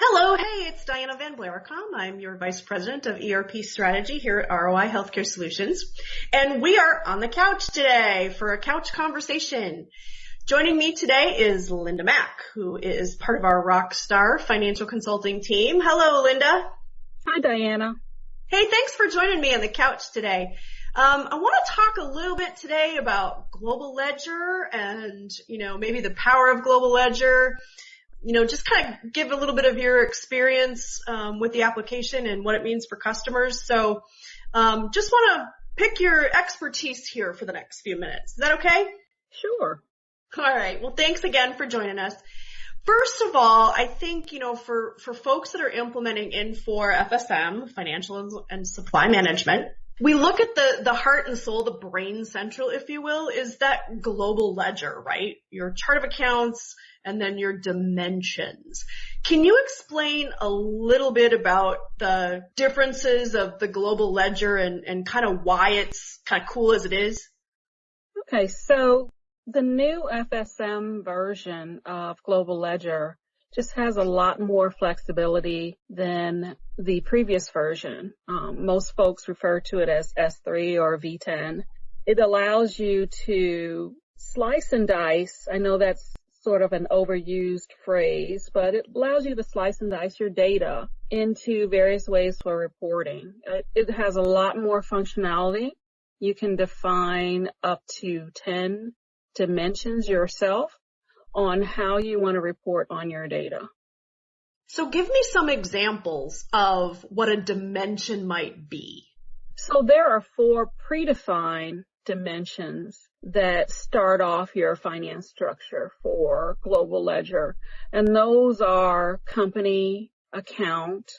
Hello, hey, it's Diana Van Blaricom. I'm your Vice President of ERP Strategy here at ROI Healthcare Solutions. And we are on the couch today for a couch conversation. Joining me today is Linda Mack, who is part of our Rockstar Financial Consulting team. Hello, Linda. Hi, Diana. Hey, thanks for joining me on the couch today. I want to talk a little bit today about Global Ledger and, maybe the power of Global Ledger. Just kind of give a little bit of your experience with the application and what it means for customers. So just want to pick your expertise here for the next few minutes. Is that okay? Sure. All right. Well, thanks again for joining us. First of all, I think, for folks that are implementing Infor FSM, Financial and Supply Management, we look at the heart and soul, the brain central, if you will, is that global ledger, right? Your chart of accounts and then your dimensions. Can you explain a little bit about the differences of the global ledger and kind of why it's kind of cool as it is? Okay, so the new FSM version of Global Ledger just has a lot more flexibility than the previous version. Most folks refer to it as S3 or V10. It allows you to slice and dice. I know that's sort of an overused phrase, but it allows you to slice and dice your data into various ways for reporting. It has a lot more functionality. You can define up to 10 dimensions yourself on how you want to report on your data. So give me some examples of what a dimension might be. So there are 4 predefined dimensions that start off your finance structure for Global Ledger. And those are company, account,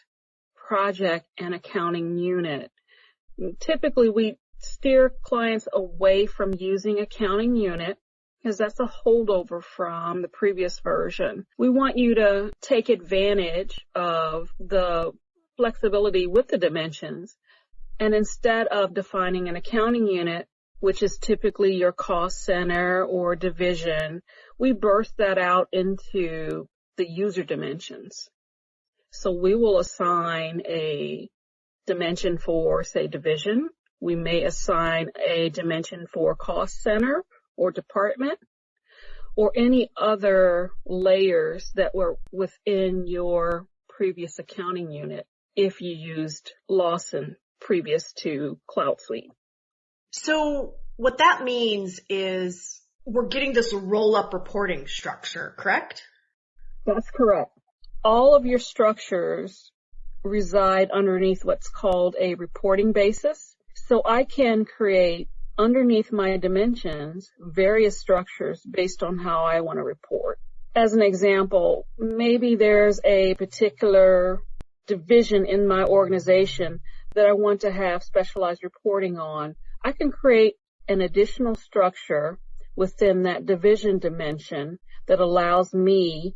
project, and accounting unit. Typically, we steer clients away from using accounting unit because that's a holdover from the previous version. We want you to take advantage of the flexibility with the dimensions. And instead of defining an accounting unit, which is typically your cost center or division, we burst that out into the user dimensions. So we will assign a dimension for, say, division. We may assign a dimension for cost center or department or any other layers that were within your previous accounting unit if you used Lawson previous to Cloud Suite. So what that means is we're getting this roll-up reporting structure, correct? That's correct. All of your structures reside underneath what's called a reporting basis. So I can create underneath my dimensions various structures based on how I want to report. As an example, maybe there's a particular division in my organization that I want to have specialized reporting on. I can create an additional structure within that division dimension that allows me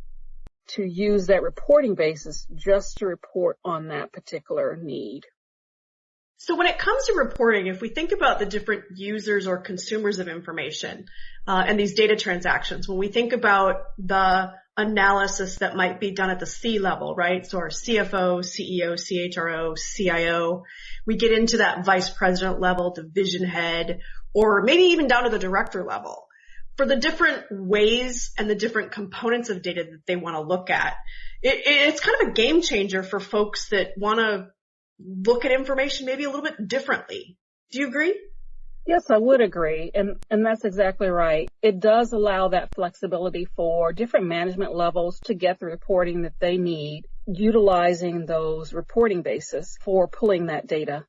to use that reporting basis just to report on that particular need. So when it comes to reporting, if we think about the different users or consumers of information and these data transactions, when we think about the analysis that might be done at the C level, right? So our CFO, CEO, CHRO, CIO, we get into that vice president level, division head, or maybe even down to the director level. For the different ways and the different components of data that they want to look at, it's kind of a game changer for folks that want to look at information maybe a little bit differently. Do you agree? Yes, I would agree. And that's exactly right. It does allow that flexibility for different management levels to get the reporting that they need, utilizing those reporting bases for pulling that data.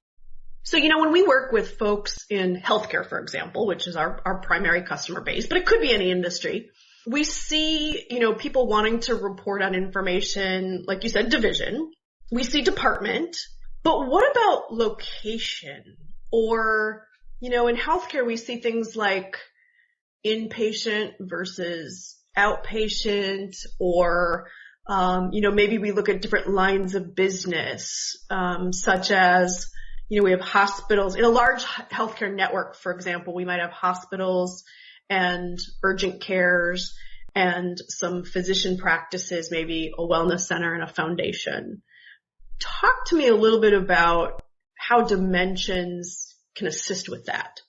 So, when we work with folks in healthcare, for example, which is our primary customer base, but it could be any industry, we see, people wanting to report on information, like you said, division. We see department. But what about location? Or, in healthcare, we see things like inpatient versus outpatient, or, maybe we look at different lines of business, such as, we have hospitals. In a large healthcare network, for example, we might have hospitals and urgent cares and some physician practices, maybe a wellness center and a foundation. Talk to me a little bit about how dimensions can assist with that.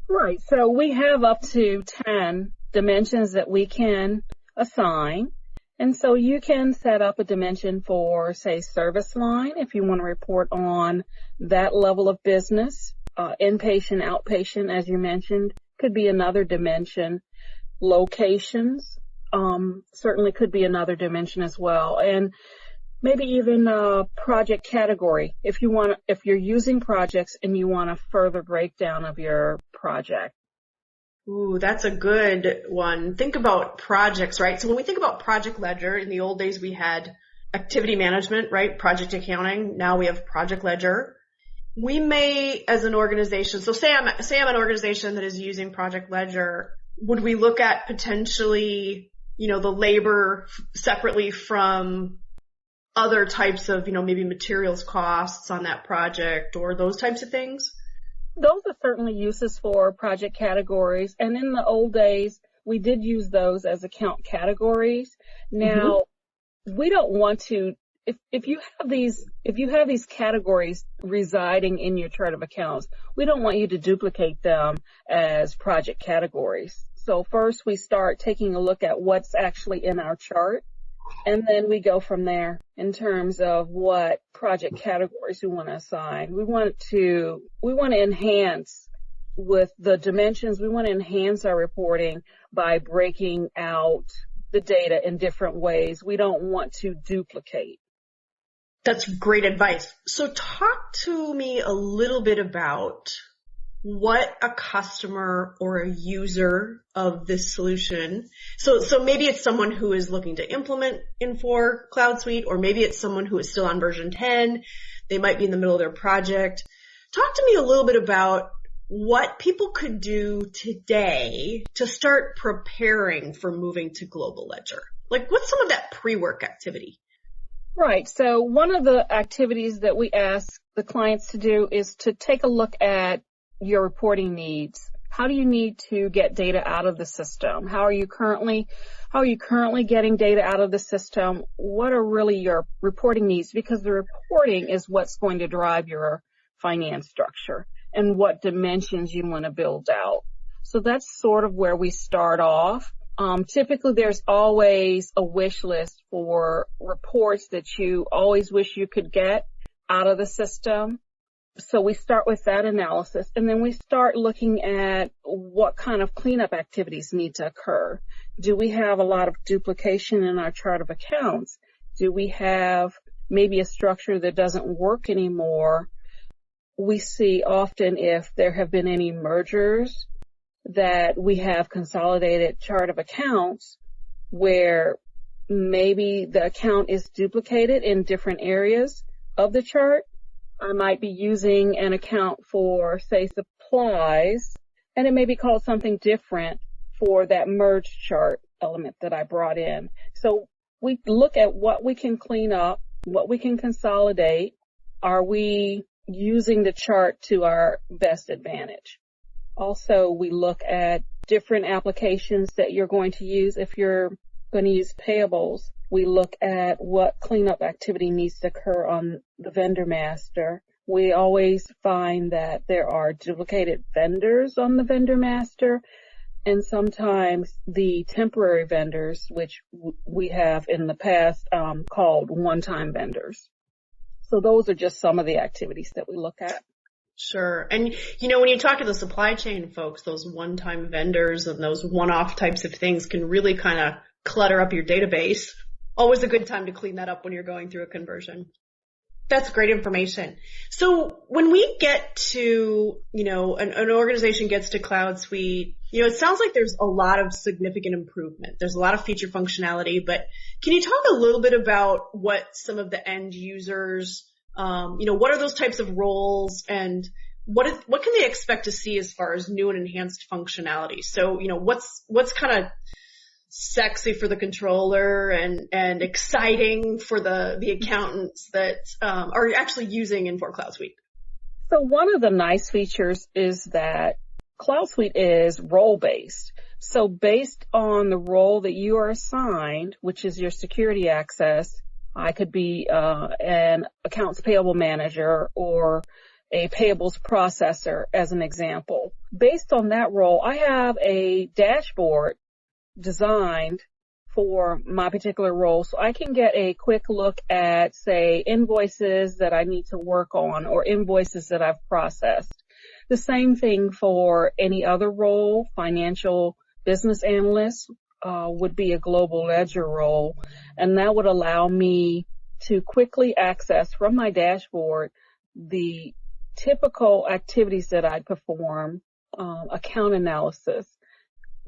Right. So we have up to 10 dimensions that we can assign. And so you can set up a dimension for, say, service line if you want to report on that level of business. Inpatient, outpatient, as you mentioned, could be another dimension. Locations certainly could be another dimension as well. And maybe even a project category if you're using projects and you want a further breakdown of your project. Ooh, that's a good one. Think about projects, right? So when we think about project ledger, in the old days we had activity management, right? Project accounting. Now we have project ledger. We may, as an organization, so say I'm an organization that is using project ledger, would we look at potentially, the labor separately from other types of, maybe materials costs on that project or those types of things? Those are certainly uses for project categories. And in the old days, we did use those as account categories. Now, we don't want to, if you have these categories residing in your chart of accounts, we don't want you to duplicate them as project categories. So first we start taking a look at what's actually in our chart. And then we go from there in terms of what project categories we want to assign. We want to enhance with the dimensions. We want to enhance our reporting by breaking out the data in different ways. We don't want to duplicate. That's great advice. So talk to me a little bit about what a customer or a user of this solution. So maybe it's someone who is looking to implement Infor Cloud Suite, or maybe it's someone who is still on version 10. They might be in the middle of their project. Talk to me a little bit about what people could do today to start preparing for moving to Global Ledger. Like, what's some of that pre-work activity? Right. So one of the activities that we ask the clients to do is to take a look at your reporting needs. How do you need to get data out of the system? How are you currently getting data out of the system? What are really your reporting needs? Because the reporting is what's going to drive your finance structure and what dimensions you want to build out. So that's sort of where we start off. Typically there's always a wish list for reports that you always wish you could get out of the system. So we start with that analysis, and then we start looking at what kind of cleanup activities need to occur. Do we have a lot of duplication in our chart of accounts? Do we have maybe a structure that doesn't work anymore? We see often if there have been any mergers that we have consolidated chart of accounts where maybe the account is duplicated in different areas of the chart. I might be using an account for, say, supplies, and it may be called something different for that merge chart element that I brought in. So we look at what we can clean up, what we can consolidate. Are we using the chart to our best advantage? Also, we look at different applications that you're going to use. If you're going to use payables, we look at what cleanup activity needs to occur on the vendor master. We always find that there are duplicated vendors on the vendor master, and sometimes the temporary vendors, which we have in the past called one-time vendors. So those are just some of the activities that we look at. Sure. And, when you talk to the supply chain folks, those one-time vendors and those one-off types of things can really kind of clutter up your database. Always a good time to clean that up when you're going through a conversion. That's great information. So when we get to, an organization gets to Cloud Suite, it sounds like there's a lot of significant improvement. There's a lot of feature functionality, but can you talk a little bit about what some of the end users, what are those types of roles, and what can they expect to see as far as new and enhanced functionality? So, what's kind of sexy for the controller and exciting for the accountants that are actually using Infor Cloud Suite? So one of the nice features is that Cloud Suite is role-based. So based on the role that you are assigned, which is your security access, I could be an accounts payable manager or a payables processor as an example. Based on that role, I have a dashboard designed for my particular role, so I can get a quick look at, say, invoices that I need to work on or invoices that I've processed. The same thing for any other role. Financial business analyst would be a global ledger role, and that would allow me to quickly access from my dashboard the typical activities that I perform, account analysis,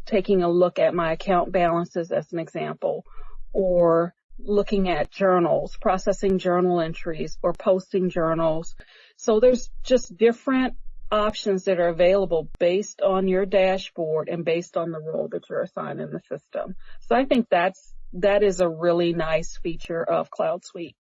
taking a look at my account balances as an example, or looking at journals, processing journal entries or posting journals. So there's just different options that are available based on your dashboard and based on the role that you're assigned in the system. So I think that is a really nice feature of Cloud Suite.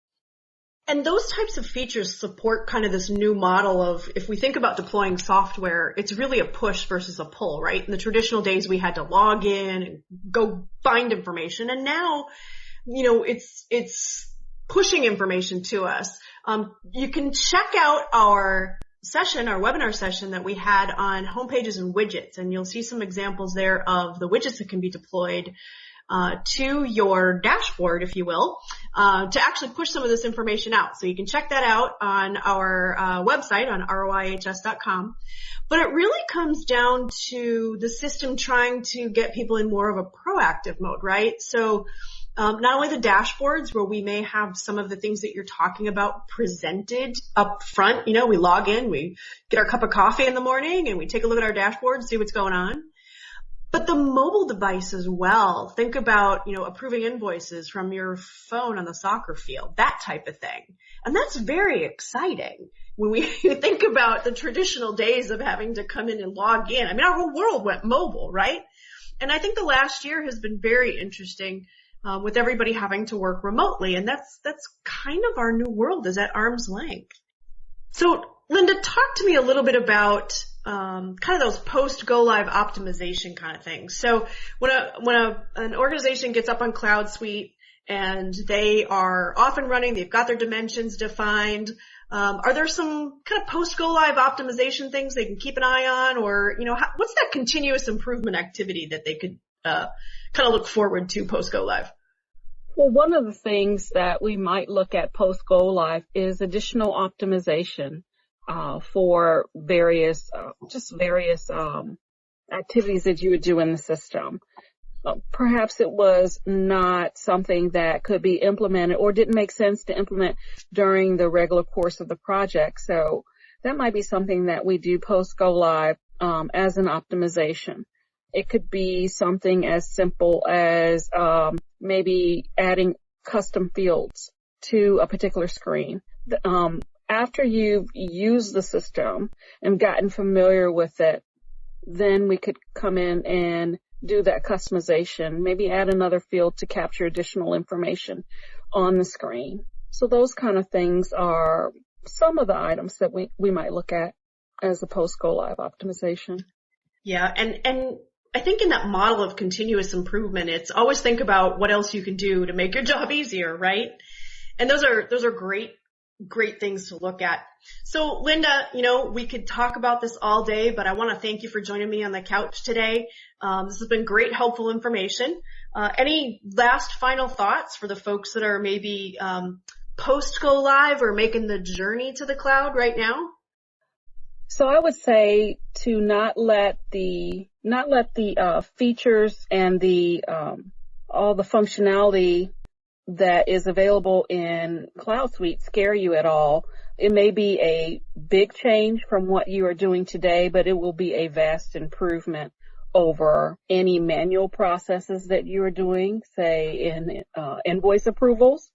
And those types of features support kind of this new model of, if we think about deploying software, it's really a push versus a pull, right? In the traditional days, we had to log in and go find information. And now, it's pushing information to us. You can check out our webinar session that we had on homepages and widgets, and you'll see some examples there of the widgets that can be deployed to your dashboard, if you will, to actually push some of this information out. So you can check that out on our website on roihs.com. But it really comes down to the system trying to get people in more of a proactive mode, right? So not only the dashboards where we may have some of the things that you're talking about presented up front. We log in, we get our cup of coffee in the morning, and we take a look at our dashboard, see what's going on. But the mobile device as well. Think about, approving invoices from your phone on the soccer field, that type of thing. And that's very exciting when we think about the traditional days of having to come in and log in. I mean, our whole world went mobile, right? And I think the last year has been very interesting with everybody having to work remotely. And that's kind of our new world, is at arm's length. So Linda, talk to me a little bit about kind of those post-go live optimization kind of things. So when an organization gets up on Cloud Suite and they are off and running, they've got their dimensions defined, are there some kind of post-go live optimization things they can keep an eye on, or what's that continuous improvement activity that they could kind of look forward to post-go live? Well, one of the things that we might look at post-go live is additional optimization for various activities that you would do in the system. Perhaps it was not something that could be implemented or didn't make sense to implement during the regular course of the project. So that might be something that we do post-go live as an optimization. It could be something as simple as maybe adding custom fields to a particular screen. After you've used the system and gotten familiar with it, then we could come in and do that customization, maybe add another field to capture additional information on the screen. So those kind of things are some of the items that we might look at as a post-go live optimization. Yeah, and I think in that model of continuous improvement, it's always think about what else you can do to make your job easier, right? And those are great things to look at. So Linda, we could talk about this all day, but I want to thank you for joining me on the couch today. This has been great, helpful information. Any last final thoughts for the folks that are maybe post go live or making the journey to the cloud right now? So I would say to not let the features and the all the functionality that is available in Cloud Suite scare you at all. It may be a big change from what you are doing today, but it will be a vast improvement over any manual processes that you are doing, say in invoice approvals.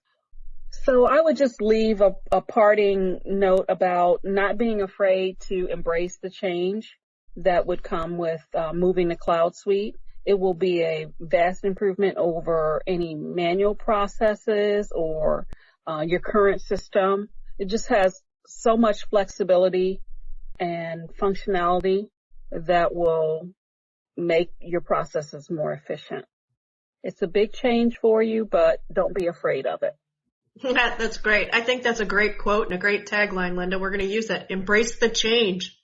So I would just leave a parting note about not being afraid to embrace the change that would come with moving to Cloud Suite. It will be a vast improvement over any manual processes or your current system. It just has so much flexibility and functionality that will make your processes more efficient. It's a big change for you, but don't be afraid of it. That's great. I think that's a great quote and a great tagline, Linda. We're going to use it. Embrace the change.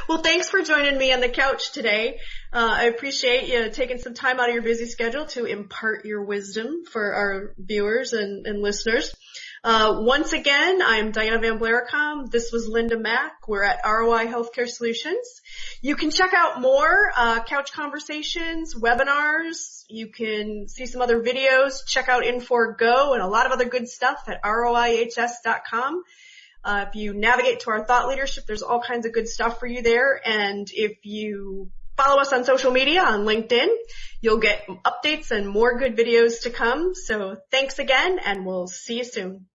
Well, thanks for joining me on the couch today. I appreciate you taking some time out of your busy schedule to impart your wisdom for our viewers and listeners. Once again, I'm Diana Van Blaricom. This was Linda Mack. We're at ROI Healthcare Solutions. You can check out more couch conversations, webinars. You can see some other videos. Check out Infor Go and a lot of other good stuff at roihs.com. If you navigate to our thought leadership, there's all kinds of good stuff for you there. And if you follow us on social media, on LinkedIn, you'll get updates and more good videos to come. So thanks again, and we'll see you soon.